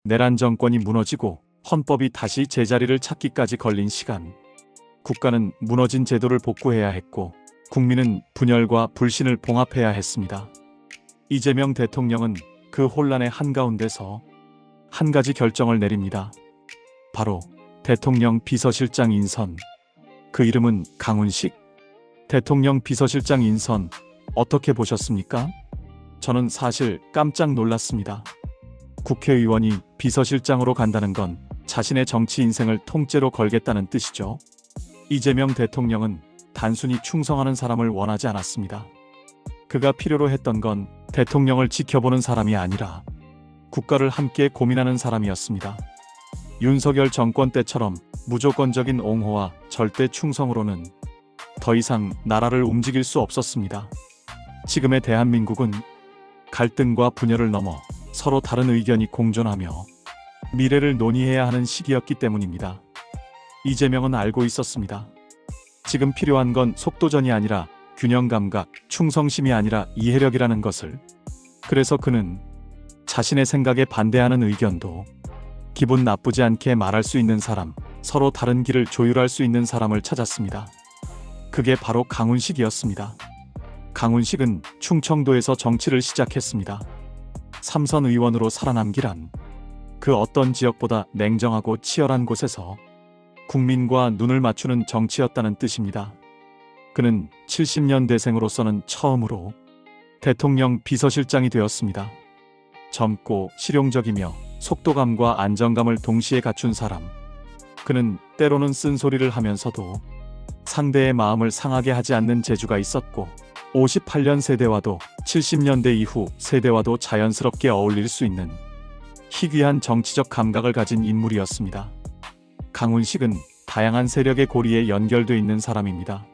내란 정권이 무너지고 헌법이 다시 제자리를 찾기까지 걸린 시간. 국가는 무너진 제도를 복구해야 했고 국민은 분열과 불신을 봉합해야 했습니다. 이재명 대통령은 그 혼란의 한가운데서 한 가지 결정을 내립니다. 바로 대통령 비서실장 인선. 그 이름은 강훈식. 대통령 비서실장 인선 어떻게 보셨습니까? 저는 사실 깜짝 놀랐습니다. 국회의원이 비서실장으로 간다는 건 자신의 정치 인생을 통째로 걸겠다는 뜻이죠. 이재명 대통령은 단순히 충성하는 사람을 원하지 않았습니다. 그가 필요로 했던 건 대통령을 지켜보는 사람이 아니라 국가를 함께 고민하는 사람이었습니다. 윤석열 정권 때처럼 무조건적인 옹호와 절대 충성으로는 더 이상 나라를 움직일 수 없었습니다. 지금의 대한민국은 갈등과 분열을 넘어 서로 다른 의견이 공존하며 미래를 논의해야 하는 시기였기 때문입니다. 이재명은 알고 있었습니다. 지금 필요한 건 속도전이 아니라 균형감각, 충성심이 아니라 이해력이라는 것을. 그래서 그는 자신의 생각에 반대하는 의견도 기분 나쁘지 않게 말할 수 있는 사람, 서로 다른 길을 조율할 수 있는 사람을 찾았습니다. 그게 바로 강훈식이었습니다. 강훈식은 충청도에서 정치를 시작했습니다. 삼선 의원으로 살아남기란 그 어떤 지역보다 냉정하고 치열한 곳에서 국민과 눈을 맞추는 정치였다는 뜻입니다. 그는 70년대생으로서는 처음으로 대통령 비서실장이 되었습니다. 젊고 실용적이며 속도감과 안정감을 동시에 갖춘 사람. 그는 때로는 쓴소리를 하면서도 상대의 마음을 상하게 하지 않는 재주가 있었고 58년 세대와도 70년대 이후 세대와도 자연스럽게 어울릴 수 있는 희귀한 정치적 감각을 가진 인물이었습니다. 강훈식은 다양한 세력의 고리에 연결돼 있는 사람입니다.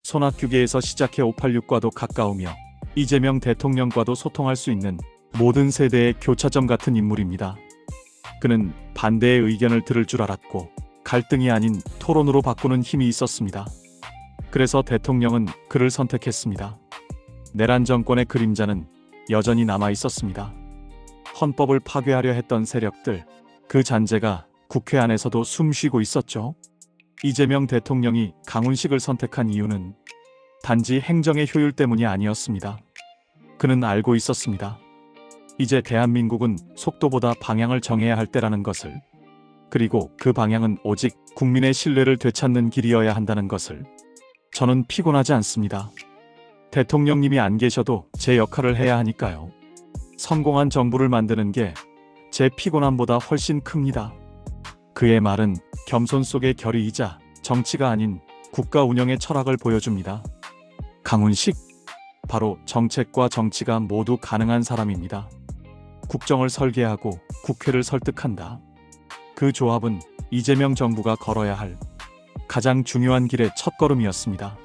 손학규계에서 시작해 586과도 가까우며 이재명 대통령과도 소통할 수 있는 모든 세대의 교차점 같은 인물입니다. 그는 반대의 의견을 들을 줄 알았고 갈등이 아닌 토론으로 바꾸는 힘이 있었습니다. 그래서 대통령은 그를 선택했습니다. 내란 정권의 그림자는 여전히 남아 있었습니다. 헌법을 파괴하려 했던 세력들, 그 잔재가 국회 안에서도 숨쉬고 있었죠. 이재명 대통령이 강훈식을 선택한 이유는 단지 행정의 효율 때문이 아니었습니다. 그는 알고 있었습니다. 이제 대한민국은 속도보다 방향을 정해야 할 때라는 것을. 그리고 그 방향은 오직 국민의 신뢰를 되찾는 길이어야 한다는 것을. 저는 피곤하지 않습니다. 대통령님이 안 계셔도 제 역할을 해야 하니까요. 성공한 정부를 만드는 게 제 피곤함보다 훨씬 큽니다. 그의 말은 겸손 속의 결의이자 정치가 아닌 국가 운영의 철학을 보여줍니다. 강훈식, 바로 정책과 정치가 모두 가능한 사람입니다. 국정을 설계하고 국회를 설득한다. 그 조합은 이재명 정부가 걸어야 할 가장 중요한 길의 첫걸음이었습니다.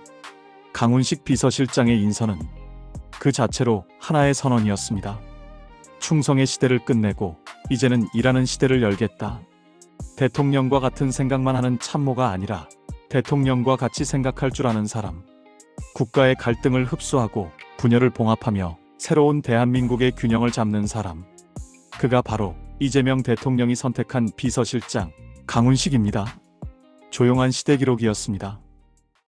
강훈식 비서실장의 인선은 그 자체로 하나의 선언이었습니다. 충성의 시대를 끝내고 이제는 일하는 시대를 열겠다. 대통령과 같은 생각만 하는 참모가 아니라 대통령과 같이 생각할 줄 아는 사람. 국가의 갈등을 흡수하고 분열을 봉합하며 새로운 대한민국의 균형을 잡는 사람. 그가 바로 이재명 대통령이 선택한 비서실장 강훈식입니다. 조용한 시대 기록이었습니다.